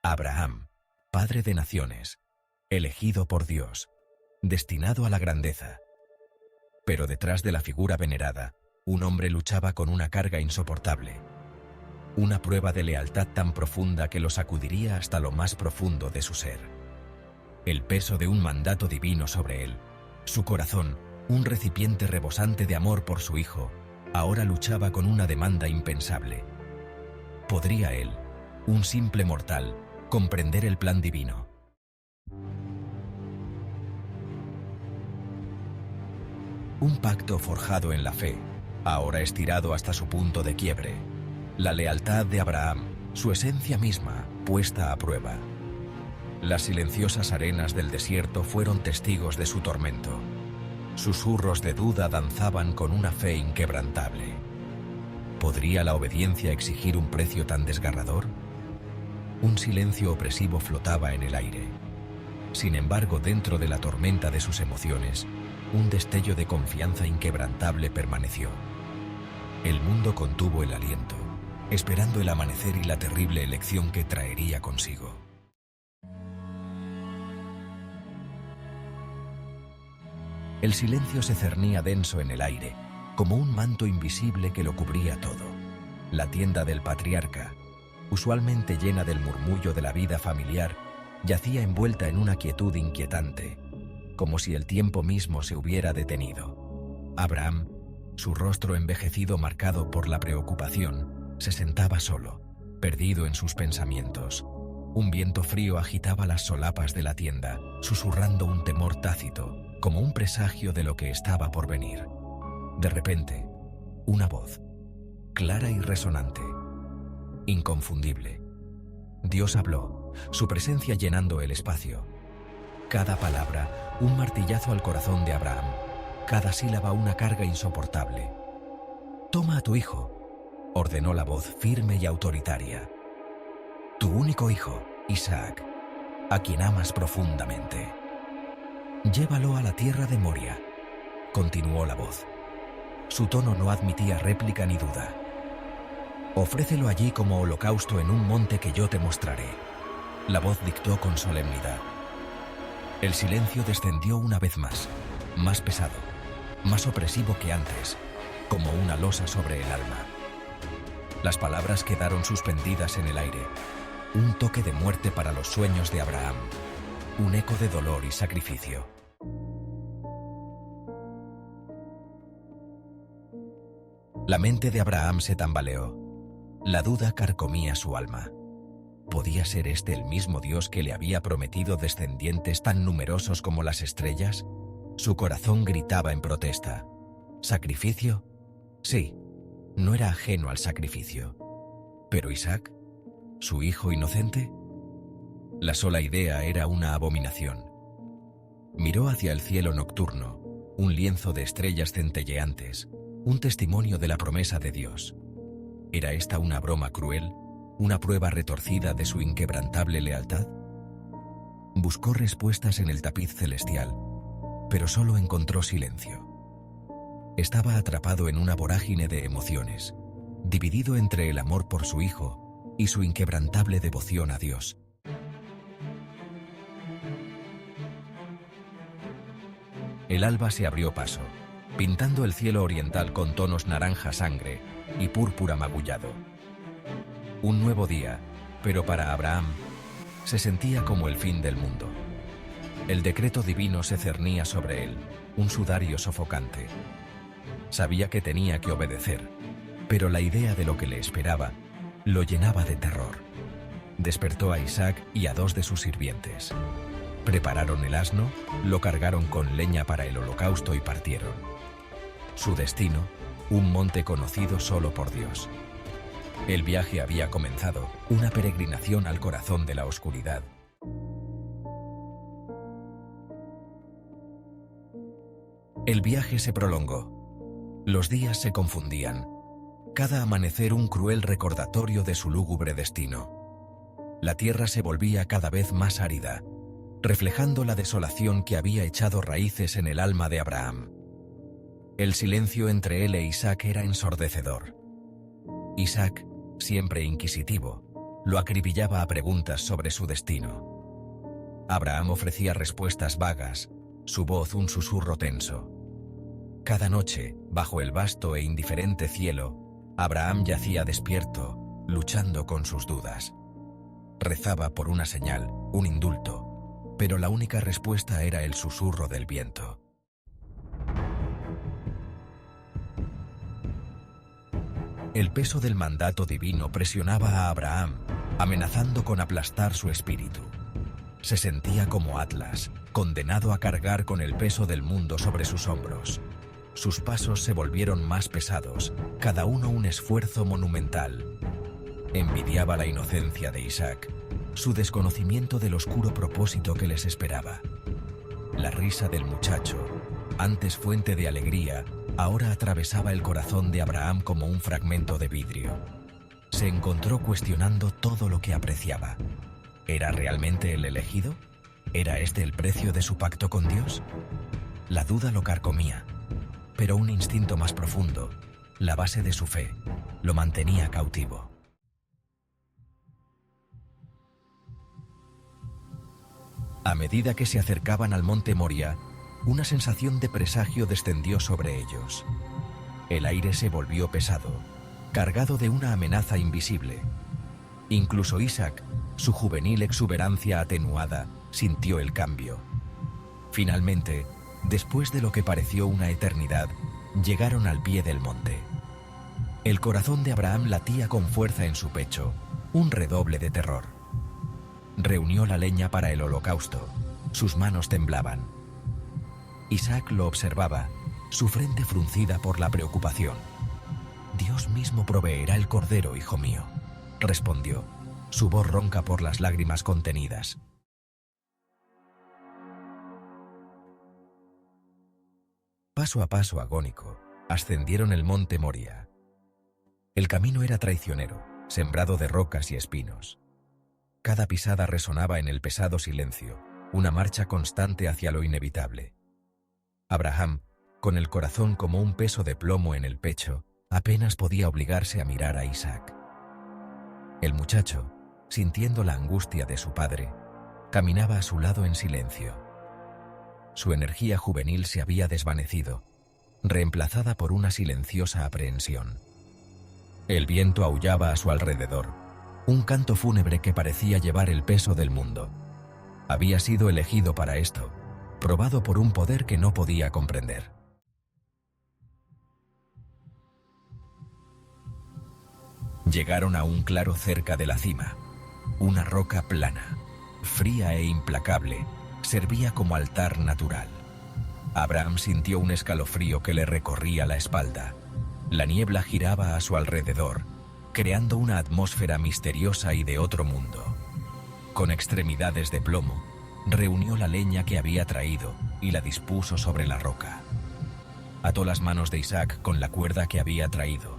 Abraham, padre de naciones, elegido por Dios, destinado a la grandeza. Pero detrás de la figura venerada, un hombre luchaba con una carga insoportable. Una prueba de lealtad tan profunda que lo sacudiría hasta lo más profundo de su ser. El peso de un mandato divino sobre él. Su corazón, un recipiente rebosante de amor por su hijo, ahora luchaba con una demanda impensable. ¿Podría él, un simple mortal, comprender el plan divino? Un pacto forjado en la fe, ahora estirado hasta su punto de quiebre. La lealtad de Abraham, su esencia misma, puesta a prueba. Las silenciosas arenas del desierto fueron testigos de su tormento. Susurros de duda danzaban con una fe inquebrantable. ¿Podría la obediencia exigir un precio tan desgarrador? Un silencio opresivo flotaba en el aire. Sin embargo, dentro de la tormenta de sus emociones, un destello de confianza inquebrantable permaneció. El mundo contuvo el aliento, esperando el amanecer y la terrible elección que traería consigo. El silencio se cernía denso en el aire, como un manto invisible que lo cubría todo. La tienda del patriarca, usualmente llena del murmullo de la vida familiar, yacía envuelta en una quietud inquietante, como si el tiempo mismo se hubiera detenido. Abraham, su rostro envejecido marcado por la preocupación, se sentaba solo, perdido en sus pensamientos. Un viento frío agitaba las solapas de la tienda, susurrando un temor tácito, como un presagio de lo que estaba por venir. De repente, una voz, clara y resonante, inconfundible. Dios habló, su presencia llenando el espacio. Cada palabra, un martillazo al corazón de Abraham. Cada sílaba una carga insoportable. «Toma a tu hijo», ordenó la voz firme y autoritaria. «Tu único hijo, Isaac, a quien amas profundamente. Llévalo a la tierra de Moria», continuó la voz. Su tono no admitía réplica ni duda. «Ofrécelo allí como holocausto en un monte que yo te mostraré», la voz dictó con solemnidad. El silencio descendió una vez más pesado, más opresivo que antes, como una losa sobre el alma. Las palabras quedaron suspendidas en el aire, un toque de muerte para los sueños de Abraham, un eco de dolor y sacrificio. La mente de Abraham se tambaleó. La duda carcomía su alma. ¿Podía ser este el mismo Dios que le había prometido descendientes tan numerosos como las estrellas? Su corazón gritaba en protesta. ¿Sacrificio? Sí, no era ajeno al sacrificio. ¿Pero Isaac? ¿Su hijo inocente? La sola idea era una abominación. Miró hacia el cielo nocturno, un lienzo de estrellas centelleantes, un testimonio de la promesa de Dios. ¿Era esta una broma cruel? ¿Una prueba retorcida de su inquebrantable lealtad? Buscó respuestas en el tapiz celestial, pero solo encontró silencio. Estaba atrapado en una vorágine de emociones, dividido entre el amor por su hijo y su inquebrantable devoción a Dios. El alba se abrió paso, pintando el cielo oriental con tonos naranja sangre y púrpura magullado. Un nuevo día, pero para Abraham, se sentía como el fin del mundo. El decreto divino se cernía sobre él, un sudario sofocante. Sabía que tenía que obedecer, pero la idea de lo que le esperaba lo llenaba de terror. Despertó a Isaac y a 2 de sus sirvientes. Prepararon el asno, lo cargaron con leña para el holocausto y partieron. Su destino, un monte conocido solo por Dios. El viaje había comenzado, una peregrinación al corazón de la oscuridad. El viaje se prolongó. Los días se confundían. Cada amanecer un cruel recordatorio de su lúgubre destino. La tierra se volvía cada vez más árida, reflejando la desolación que había echado raíces en el alma de Abraham. El silencio entre él e Isaac era ensordecedor. Isaac, siempre inquisitivo, lo acribillaba a preguntas sobre su destino. Abraham ofrecía respuestas vagas, su voz un susurro tenso. Cada noche, bajo el vasto e indiferente cielo, Abraham yacía despierto, luchando con sus dudas. Rezaba por una señal, un indulto, pero la única respuesta era el susurro del viento. El peso del mandato divino presionaba a Abraham, amenazando con aplastar su espíritu. Se sentía como Atlas, condenado a cargar con el peso del mundo sobre sus hombros. Sus pasos se volvieron más pesados, cada uno un esfuerzo monumental. Envidiaba la inocencia de Isaac, su desconocimiento del oscuro propósito que les esperaba. La risa del muchacho, antes fuente de alegría, ahora atravesaba el corazón de Abraham como un fragmento de vidrio. Se encontró cuestionando todo lo que apreciaba. ¿Era realmente el elegido? ¿Era este el precio de su pacto con Dios? La duda lo carcomía, pero un instinto más profundo, la base de su fe, lo mantenía cautivo. A medida que se acercaban al monte Moria, una sensación de presagio descendió sobre ellos. El aire se volvió pesado, cargado de una amenaza invisible. Incluso Isaac, su juvenil exuberancia atenuada, sintió el cambio. Finalmente, después de lo que pareció una eternidad, llegaron al pie del monte. El corazón de Abraham latía con fuerza en su pecho, un redoble de terror. Reunió la leña para el holocausto. Sus manos temblaban. Isaac lo observaba, su frente fruncida por la preocupación. «Dios mismo proveerá el cordero, hijo mío», respondió, su voz ronca por las lágrimas contenidas. Paso a paso agónico, ascendieron el monte Moria. El camino era traicionero, sembrado de rocas y espinos. Cada pisada resonaba en el pesado silencio, una marcha constante hacia lo inevitable. Abraham, con el corazón como un peso de plomo en el pecho, apenas podía obligarse a mirar a Isaac. El muchacho, sintiendo la angustia de su padre, caminaba a su lado en silencio. Su energía juvenil se había desvanecido, reemplazada por una silenciosa aprehensión. El viento aullaba a su alrededor, un canto fúnebre que parecía llevar el peso del mundo. Había sido elegido para esto, probado por un poder que no podía comprender. Llegaron a un claro cerca de la cima. Una roca plana, fría e implacable, servía como altar natural. Abraham sintió un escalofrío que le recorría la espalda. La niebla giraba a su alrededor, creando una atmósfera misteriosa y de otro mundo. Con extremidades de plomo, reunió la leña que había traído y la dispuso sobre la roca. Ató las manos de Isaac con la cuerda que había traído,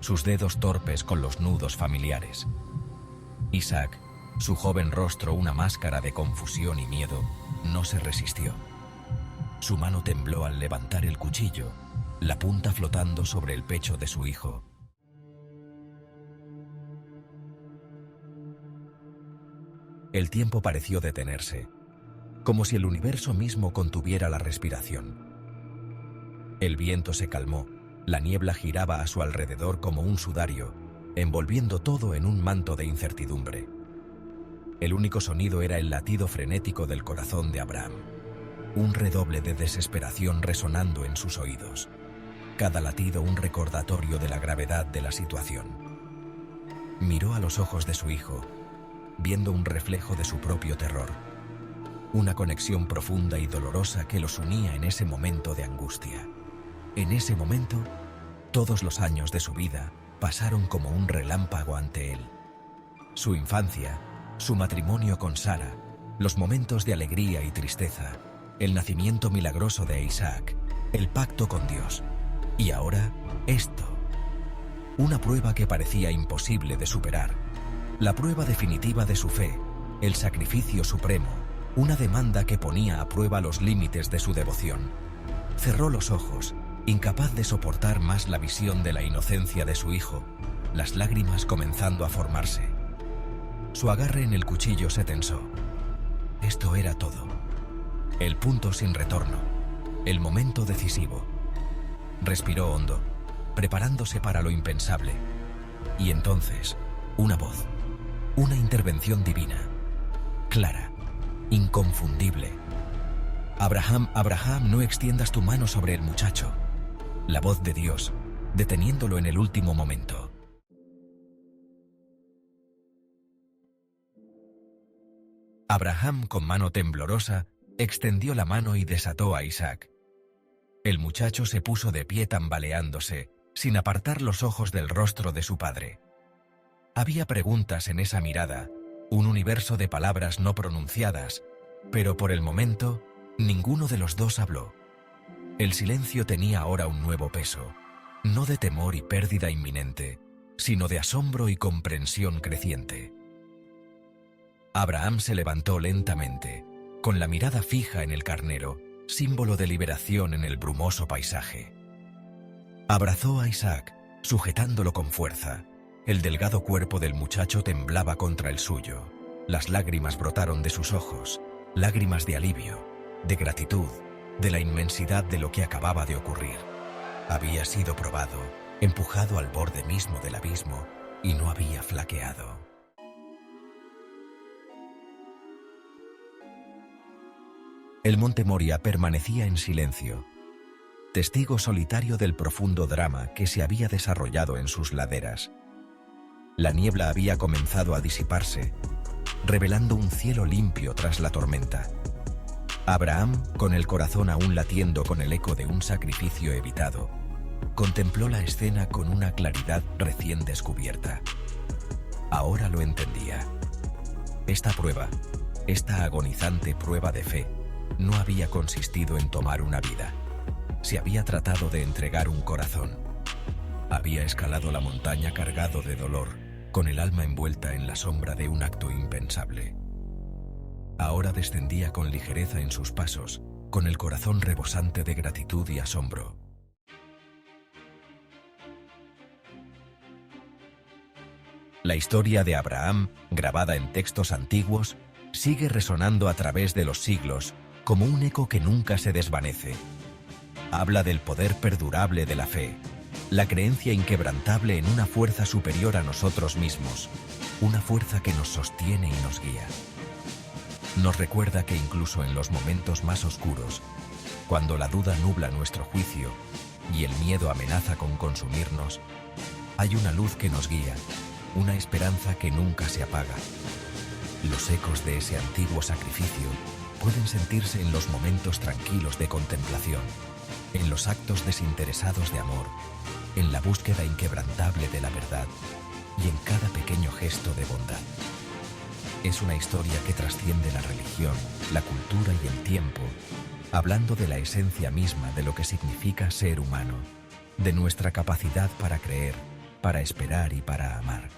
sus dedos torpes con los nudos familiares. Isaac, su joven rostro una máscara de confusión y miedo, no se resistió. Su mano tembló al levantar el cuchillo, la punta flotando sobre el pecho de su hijo. El tiempo pareció detenerse, como si el universo mismo contuviera la respiración. El viento se calmó, la niebla giraba a su alrededor como un sudario, envolviendo todo en un manto de incertidumbre. El único sonido era el latido frenético del corazón de Abraham, un redoble de desesperación resonando en sus oídos. Cada latido un recordatorio de la gravedad de la situación. Miró a los ojos de su hijo, viendo un reflejo de su propio terror, una conexión profunda y dolorosa que los unía en ese momento de angustia. En ese momento, todos los años de su vida pasaron como un relámpago ante él. Su infancia, su matrimonio con Sara, los momentos de alegría y tristeza, el nacimiento milagroso de Isaac, el pacto con Dios. Y ahora, esto. Una prueba que parecía imposible de superar. La prueba definitiva de su fe, el sacrificio supremo, una demanda que ponía a prueba los límites de su devoción. Cerró los ojos, incapaz de soportar más la visión de la inocencia de su hijo, las lágrimas comenzando a formarse. Su agarre en el cuchillo se tensó. Esto era todo. El punto sin retorno. El momento decisivo. Respiró hondo, preparándose para lo impensable. Y entonces, una voz. Una intervención divina. Clara. Inconfundible. Abraham, Abraham, no extiendas tu mano sobre el muchacho. La voz de Dios, deteniéndolo en el último momento. Abraham, con mano temblorosa, extendió la mano y desató a Isaac. El muchacho se puso de pie tambaleándose, sin apartar los ojos del rostro de su padre. Había preguntas en esa mirada, un universo de palabras no pronunciadas, pero por el momento, ninguno de los dos habló. El silencio tenía ahora un nuevo peso, no de temor y pérdida inminente, sino de asombro y comprensión creciente. Abraham se levantó lentamente, con la mirada fija en el carnero, símbolo de liberación en el brumoso paisaje. Abrazó a Isaac, sujetándolo con fuerza. El delgado cuerpo del muchacho temblaba contra el suyo. Las lágrimas brotaron de sus ojos, lágrimas de alivio, de gratitud, de la inmensidad de lo que acababa de ocurrir. Había sido probado, empujado al borde mismo del abismo, y no había flaqueado. El monte Moria permanecía en silencio, testigo solitario del profundo drama que se había desarrollado en sus laderas. La niebla había comenzado a disiparse, revelando un cielo limpio tras la tormenta. Abraham, con el corazón aún latiendo con el eco de un sacrificio evitado, contempló la escena con una claridad recién descubierta. Ahora lo entendía. Esta prueba, esta agonizante prueba de fe, no había consistido en tomar una vida. Se había tratado de entregar un corazón. Había escalado la montaña cargado de dolor, con el alma envuelta en la sombra de un acto impensable. Ahora descendía con ligereza en sus pasos, con el corazón rebosante de gratitud y asombro. La historia de Abraham, grabada en textos antiguos, sigue resonando a través de los siglos, como un eco que nunca se desvanece. Habla del poder perdurable de la fe, la creencia inquebrantable en una fuerza superior a nosotros mismos, una fuerza que nos sostiene y nos guía. Nos recuerda que incluso en los momentos más oscuros, cuando la duda nubla nuestro juicio y el miedo amenaza con consumirnos, hay una luz que nos guía, una esperanza que nunca se apaga. Los ecos de ese antiguo sacrificio pueden sentirse en los momentos tranquilos de contemplación, en los actos desinteresados de amor, en la búsqueda inquebrantable de la verdad y en cada pequeño gesto de bondad. Es una historia que trasciende la religión, la cultura y el tiempo, hablando de la esencia misma de lo que significa ser humano, de nuestra capacidad para creer, para esperar y para amar.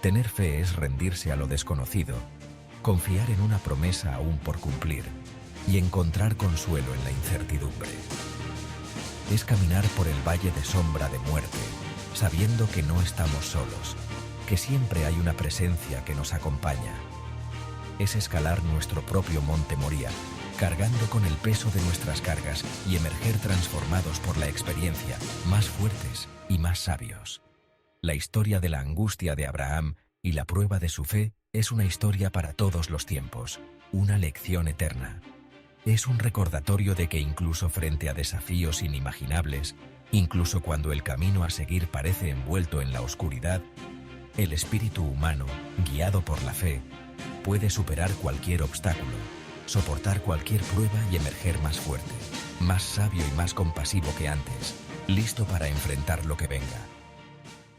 Tener fe es rendirse a lo desconocido, confiar en una promesa aún por cumplir y encontrar consuelo en la incertidumbre. Es caminar por el valle de sombra de muerte, sabiendo que no estamos solos, que siempre hay una presencia que nos acompaña. Es escalar nuestro propio monte Moria, cargando con el peso de nuestras cargas y emerger transformados por la experiencia, más fuertes y más sabios. La historia de la angustia de Abraham y la prueba de su fe es una historia para todos los tiempos, una lección eterna. Es un recordatorio de que incluso frente a desafíos inimaginables, incluso cuando el camino a seguir parece envuelto en la oscuridad, el espíritu humano, guiado por la fe, puede superar cualquier obstáculo, soportar cualquier prueba y emerger más fuerte, más sabio y más compasivo que antes, listo para enfrentar lo que venga.